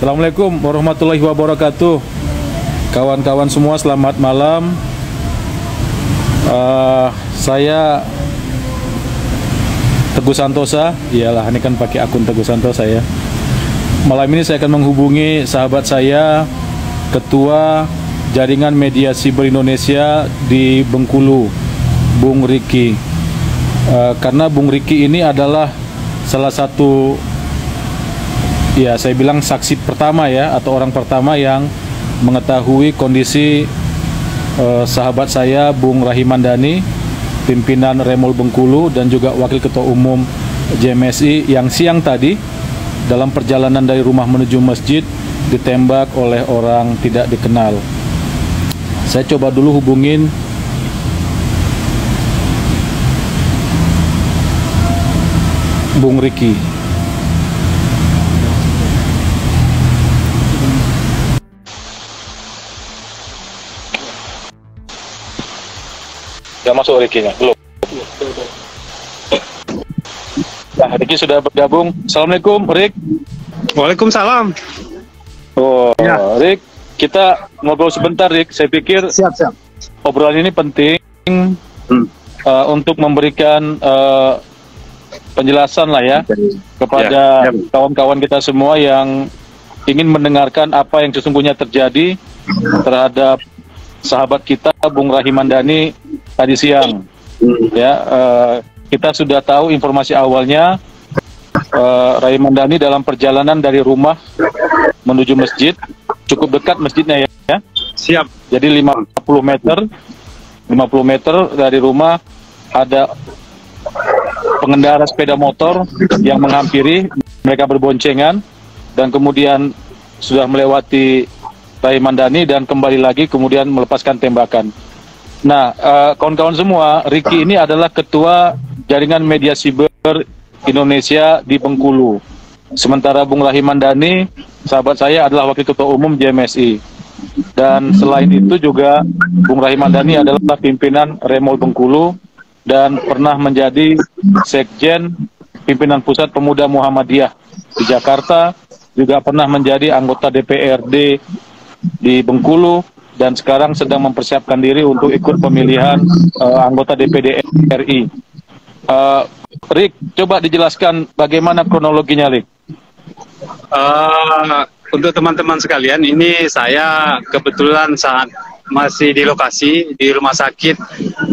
Assalamualaikum warahmatullahi wabarakatuh. Kawan-kawan semua, selamat malam. Saya Teguh Santosa. Iyalah, ini kan pakai akun Teguh Santosa ya. Malam ini saya akan menghubungi sahabat saya, Ketua Jaringan Media Siber Indonesia di Bengkulu, Bung Riki. Karena Bung Riki ini adalah salah satu, ya saya bilang saksi pertama ya, atau orang pertama yang mengetahui kondisi sahabat saya Bung Rahimandani, pimpinan Remol Bengkulu dan juga Wakil Ketua Umum JMSI, yang siang tadi dalam perjalanan dari rumah menuju masjid ditembak oleh orang tidak dikenal. Saya coba dulu hubungin Bung Riki. Sudah masuk Rikinya? Belum? Nah, Riki sudah bergabung. Assalamualaikum, Rik. Waalaikumsalam. Oh, ya. Rik, kita ngobrol sebentar, Rik. Saya pikir Siap. obrolan ini penting untuk memberikan penjelasan lah ya kepada kawan-kawan kita semua yang ingin mendengarkan apa yang sesungguhnya terjadi terhadap sahabat kita Bung Rahimandani tadi siang. Ya, kita sudah tahu informasi awalnya, Rahimandani dalam perjalanan dari rumah menuju masjid, cukup dekat masjidnya ya. Siap. Jadi 50 meter dari rumah ada pengendara sepeda motor yang menghampiri, mereka berboncengan dan kemudian sudah melewati Rahimandani dan kembali lagi kemudian melepaskan tembakan. Nah, kawan-kawan semua, Riki ini adalah Ketua Jaringan Media Siber Indonesia di Bengkulu. Sementara Bung Rahimandani, sahabat saya, adalah Wakil Ketua Umum JMSI. Dan selain itu juga Bung Rahimandani adalah pimpinan Remol Bengkulu dan pernah menjadi Sekjen Pimpinan Pusat Pemuda Muhammadiyah di Jakarta, juga pernah menjadi anggota DPRD di Bengkulu, dan sekarang sedang mempersiapkan diri untuk ikut pemilihan anggota DPD RI. Rik, coba dijelaskan bagaimana kronologinya, Rik. Untuk teman-teman sekalian, ini saya kebetulan saat masih di lokasi di rumah sakit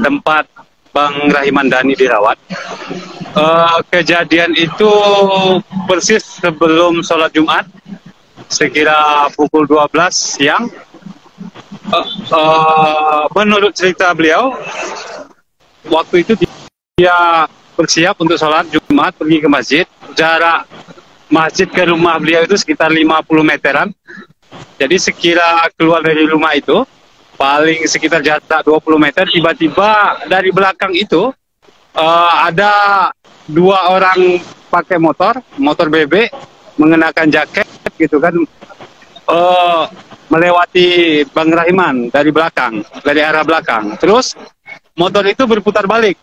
tempat Bang Rahimandani dirawat. Kejadian itu persis sebelum sholat Jumat, sekira pukul 12 siang. Menurut cerita beliau, waktu itu dia bersiap untuk sholat Jumat, pergi ke masjid. Jarak masjid ke rumah beliau itu sekitar 50 meteran. Jadi sekira keluar dari rumah itu, paling sekitar jarak 20 meter, tiba-tiba dari belakang itu ada dua orang pakai motor bebek, mengenakan jaket gitu kan, melewati Bang Rahiman dari belakang, dari arah belakang. Terus motor itu berputar balik,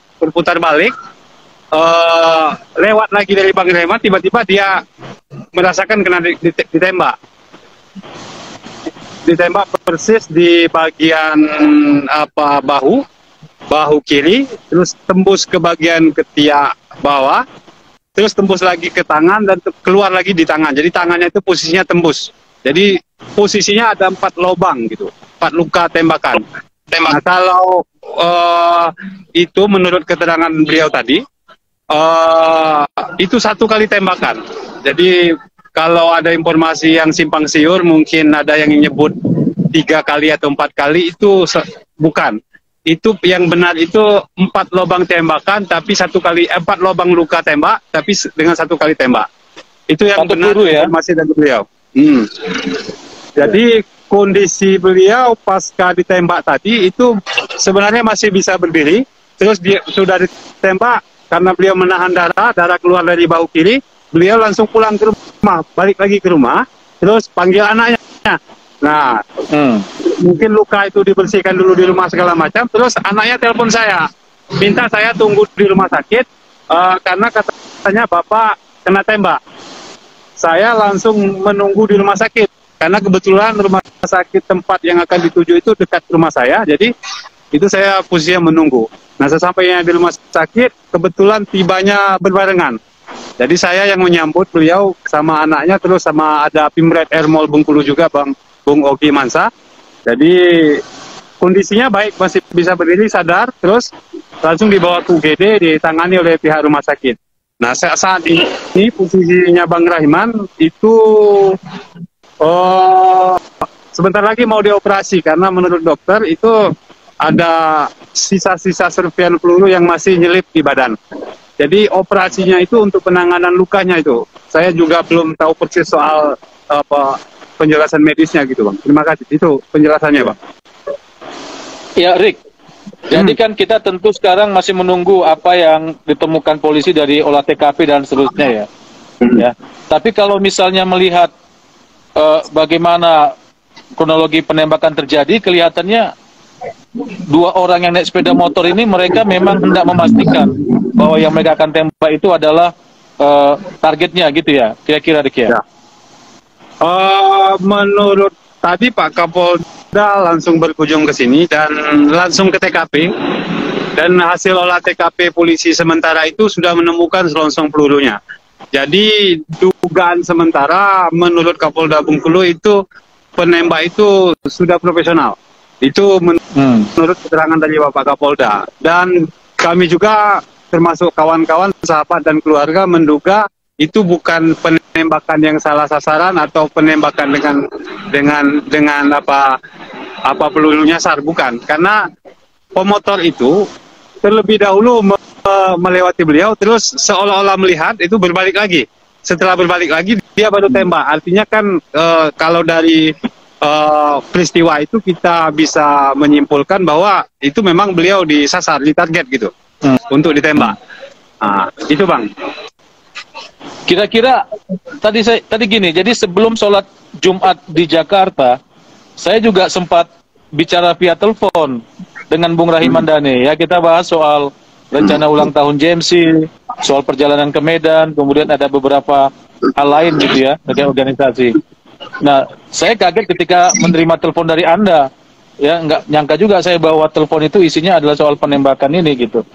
lewat lagi dari Bang Rahiman. Tiba-tiba dia merasakan kena ditembak persis di bagian bahu kiri, terus tembus ke bagian ketiak bawah, terus tembus lagi ke tangan dan keluar lagi di tangan. Jadi tangannya itu posisinya tembus. Jadi posisinya ada 4 lubang gitu, 4 luka tembakan. Nah, kalau itu menurut keterangan beliau tadi, itu 1 kali tembakan. Jadi kalau ada informasi yang simpang siur, mungkin ada yang menyebut 3 kali atau 4 kali, itu bukan. Itu yang benar itu 4 lubang tembakan, tapi 4 lubang luka tembak, tapi dengan 1 kali tembak. Itu yang benar informasi dari beliau. Jadi kondisi beliau pasca ditembak tadi itu sebenarnya masih bisa berdiri. Terus dia sudah ditembak, karena beliau menahan darah keluar dari bahu kiri, beliau langsung pulang ke rumah, balik lagi ke rumah, terus panggil anaknya. Nah, mungkin luka itu dibersihkan dulu di rumah segala macam. Terus anaknya telepon saya, minta saya tunggu di rumah sakit karena katanya bapak kena tembak. saya langsung menunggu di rumah sakit. Karena kebetulan rumah sakit tempat yang akan dituju itu dekat rumah saya, jadi itu saya posisinya menunggu. Nah, sesampainya di rumah sakit, kebetulan tibanya berbarengan. Jadi saya yang menyambut beliau sama anaknya, terus sama ada Pimret Ermol Bengkulu juga, Bung Ogi Mansa. Jadi kondisinya baik, masih bisa berdiri, sadar, terus langsung dibawa ke UGD, ditangani oleh pihak rumah sakit. Nah, saat ini posisinya Bang Rahiman itu sebentar lagi mau dioperasi, karena menurut dokter itu ada sisa-sisa serpian peluru yang masih nyelip di badan. Jadi operasinya itu untuk penanganan lukanya itu. Saya juga belum tahu persis soal penjelasan medisnya gitu, Bang. Terima kasih. Itu penjelasannya, Bang. Ya, Rick. Jadi kan kita tentu sekarang masih menunggu apa yang ditemukan polisi dari olah TKP dan seterusnya ya. Ya. Tapi kalau misalnya melihat bagaimana kronologi penembakan terjadi, kelihatannya dua orang yang naik sepeda motor ini mereka memang hendak memastikan bahwa yang mereka akan tembak itu adalah targetnya gitu ya, kira-kira Rick ya? Menurut tadi Pak Kapolda langsung berkunjung ke sini dan langsung ke TKP, dan hasil olah TKP polisi sementara itu sudah menemukan selongsong pelurunya. Jadi dugaan sementara menurut Kapolda Bengkulu itu penembak itu sudah profesional. Itu menurut keterangan dari Bapak Kapolda. Dan kami juga termasuk kawan-kawan, sahabat dan keluarga menduga itu bukan penembakan yang salah sasaran atau penembakan dengan apa peluru nyasar, bukan. Karena pemotor itu terlebih dahulu melewati beliau, terus seolah-olah melihat itu berbalik lagi. Setelah berbalik lagi dia baru tembak. Artinya kan kalau dari peristiwa itu kita bisa menyimpulkan bahwa itu memang beliau disasar, ditarget gitu untuk ditembak. Nah, itu Bang. Kira-kira tadi gini, jadi sebelum sholat Jumat di Jakarta, saya juga sempat bicara via telepon dengan Bung Rahiman Dane. Ya, kita bahas soal rencana ulang tahun JMC, soal perjalanan ke Medan, kemudian ada beberapa hal lain gitu ya, terkait organisasi. Nah, saya kaget ketika menerima telepon dari Anda. Ya, nggak nyangka juga saya bahwa telepon itu isinya adalah soal penembakan ini gitu.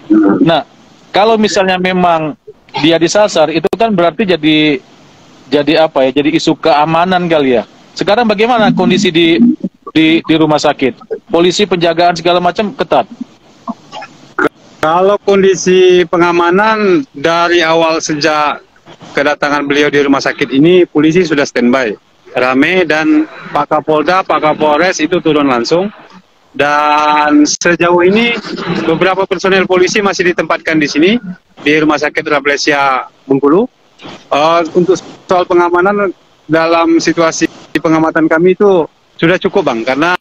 Nah, kalau misalnya memang dia disasar, itu kan berarti jadi apa ya? Jadi isu keamanan kali ya. Sekarang bagaimana kondisi di rumah sakit? Polisi, penjagaan segala macam ketat. Kalau kondisi pengamanan dari awal sejak kedatangan beliau di rumah sakit ini, polisi sudah standby, rame, dan Pak Kapolda, Pak Kapolres itu turun langsung. Dan sejauh ini beberapa personel polisi masih ditempatkan di sini di Rumah Sakit Rablesia Bengkulu. Untuk soal pengamanan dalam situasi pengamatan kami itu sudah cukup Bang, karena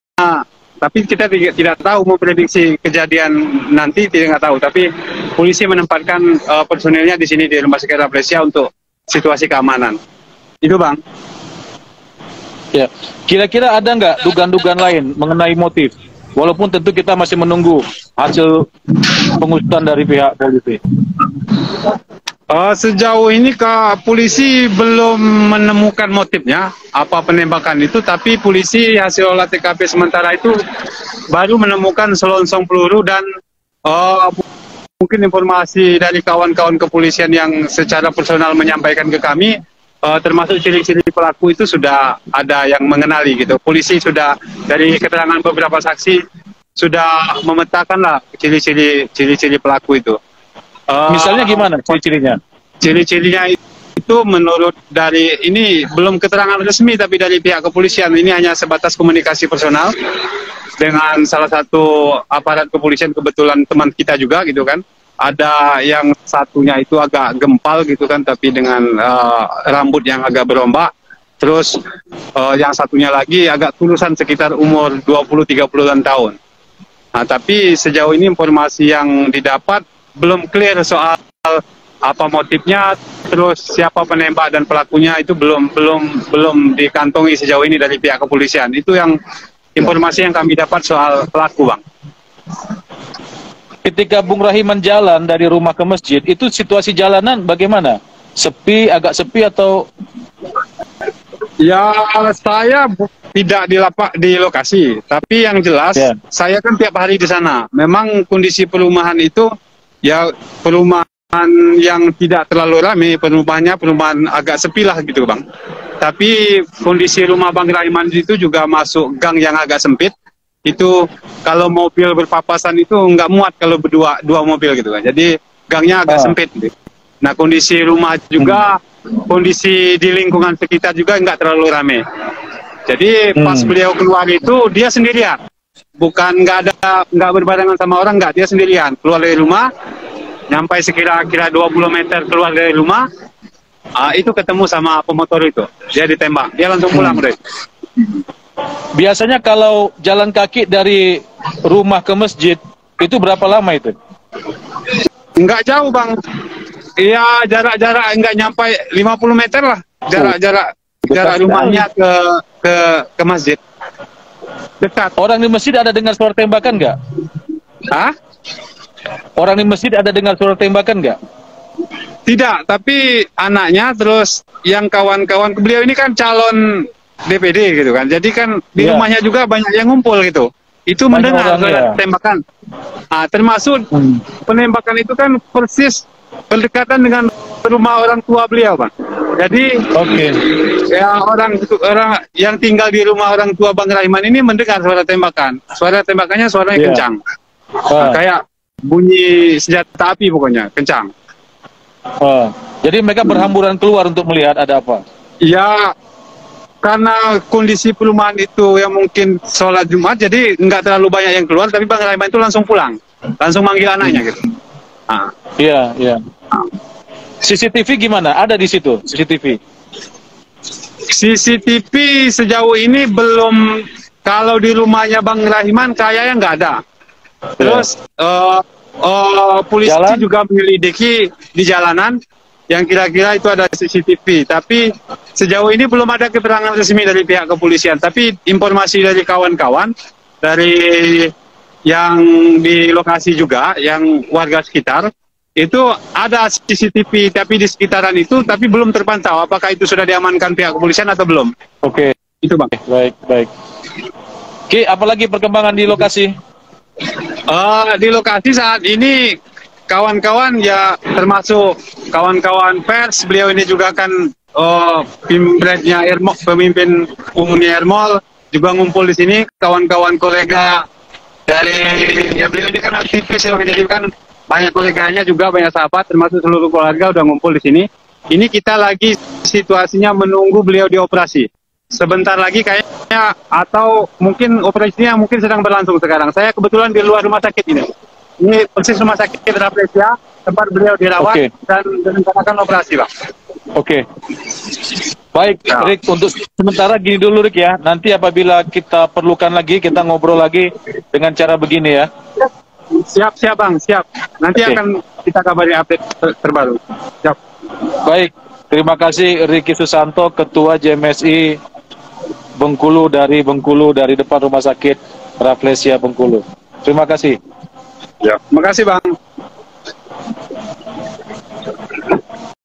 tapi kita tidak tahu memprediksi kejadian nanti, tidak tahu. Tapi polisi menempatkan personelnya di sini di Rumah Sakit Rablesia untuk situasi keamanan. Itu Bang. Ya, kira-kira ada nggak dugaan-dugaan lain mengenai motif? Walaupun tentu kita masih menunggu hasil pengusutan dari pihak polisi. Sejauh ini polisi belum menemukan motifnya apa penembakan itu, tapi polisi hasil olah TKP sementara itu baru menemukan selongsong peluru dan mungkin informasi dari kawan-kawan kepolisian yang secara personal menyampaikan ke kami, termasuk ciri-ciri pelaku itu sudah ada yang mengenali gitu. Polisi sudah dari keterangan beberapa saksi sudah memetakan lah ciri-ciri pelaku itu. Misalnya gimana ciri-cirinya? Ciri-cirinya itu menurut dari ini belum keterangan resmi, tapi dari pihak kepolisian ini hanya sebatas komunikasi personal dengan salah satu aparat kepolisian, kebetulan teman kita juga gitu kan. Ada yang satunya itu agak gempal gitu kan, tapi dengan rambut yang agak berombak. Terus yang satunya lagi agak tulusan, sekitar umur 20-30-an tahun. Nah, tapi sejauh ini informasi yang didapat belum clear soal apa motifnya, terus siapa penembak dan pelakunya itu belum dikantongi sejauh ini dari pihak kepolisian. Itu yang informasi yang kami dapat soal pelaku, Bang. Ketika Bung Rahiman jalan dari rumah ke masjid, itu situasi jalanan bagaimana? Sepi, agak sepi atau Ya, saya tidak di lokasi, tapi yang jelas saya kan tiap hari di sana. Memang kondisi perumahan itu ya perumahan yang tidak terlalu ramai, perumahan agak sepi lah gitu Bang. Tapi kondisi rumah Bang Raiman itu juga masuk gang yang agak sempit. Itu kalau mobil berpapasan itu nggak muat kalau dua mobil gitu kan. Jadi gangnya agak sempit gitu. Nah kondisi rumah juga, kondisi di lingkungan sekitar juga nggak terlalu ramai. Jadi pas beliau keluar itu dia sendirian, bukan nggak berbarengan sama orang, nggak, dia sendirian keluar dari rumah, nyampai sekira-kira 20 meter keluar dari rumah, itu ketemu sama pemotor itu, dia ditembak, dia langsung pulang deh. Biasanya kalau jalan kaki dari rumah ke masjid itu berapa lama itu? Nggak jauh Bang. Iya, jarak nggak nyampe 50 meter lah. Jarak rumahnya ke masjid. Dekat. Orang di masjid ada dengar suara tembakan nggak? Hah? Orang di masjid ada dengar suara tembakan nggak? Tidak, tapi anaknya terus yang kawan-kawan beliau ini kan calon DPD gitu kan. Jadi kan di rumahnya juga banyak yang ngumpul gitu. Itu banyak mendengar suara tembakan. Termasuk penembakan itu kan persis berdekatan dengan rumah orang tua beliau, Bang. Jadi, ya orang yang tinggal di rumah orang tua Bang Raiman ini mendengar suara tembakan. Suara tembakannya suaranya kencang, kayak bunyi senjata api pokoknya, kencang. Jadi mereka berhamburan keluar untuk melihat ada apa? Ya, karena kondisi perumahan itu yang mungkin sholat Jumat, jadi nggak terlalu banyak yang keluar, tapi Bang Raiman itu langsung pulang, langsung manggil anaknya gitu. Iya, iya. CCTV gimana? Ada di situ CCTV? CCTV sejauh ini belum. Kalau di rumahnya Bang Raiman kayaknya nggak ada. Terus polisi juga menyelidiki di jalanan yang kira-kira itu ada CCTV. Tapi sejauh ini belum ada keterangan resmi dari pihak kepolisian. Tapi informasi dari kawan-kawan, dari yang di lokasi juga, yang warga sekitar, itu ada CCTV tapi di sekitaran itu, tapi belum terpantau apakah itu sudah diamankan pihak kepolisian atau belum. Itu Bang. Baik. Oke, apalagi perkembangan di lokasi? Di lokasi saat ini kawan-kawan ya, termasuk kawan-kawan pers, beliau ini juga kan pemimpin umumnya Ermol juga ngumpul di sini, kawan-kawan kolega dari beliau ini kan aktivis ya, jadi kan banyak koleganya juga, banyak sahabat, termasuk seluruh keluarga udah ngumpul di sini. Ini kita lagi situasinya menunggu beliau dioperasi. Sebentar lagi kayaknya, atau mungkin operasinya mungkin sedang berlangsung sekarang. Saya kebetulan di luar rumah sakit ini. Ini persis rumah sakit Rafflesia, tempat beliau dirawat dan direncanakan operasi, Bang. Baik, Rick, untuk sementara gini dulu, Rick ya. Nanti apabila kita perlukan lagi, kita ngobrol lagi dengan cara begini ya. Siap, Bang, siap. Nanti akan kita kabari update terbaru. Siap. Baik, terima kasih Ricky Susanto, Ketua JMSI Bengkulu dari depan Rumah Sakit Rafflesia Bengkulu. Terima kasih. Ya, terima kasih Bang.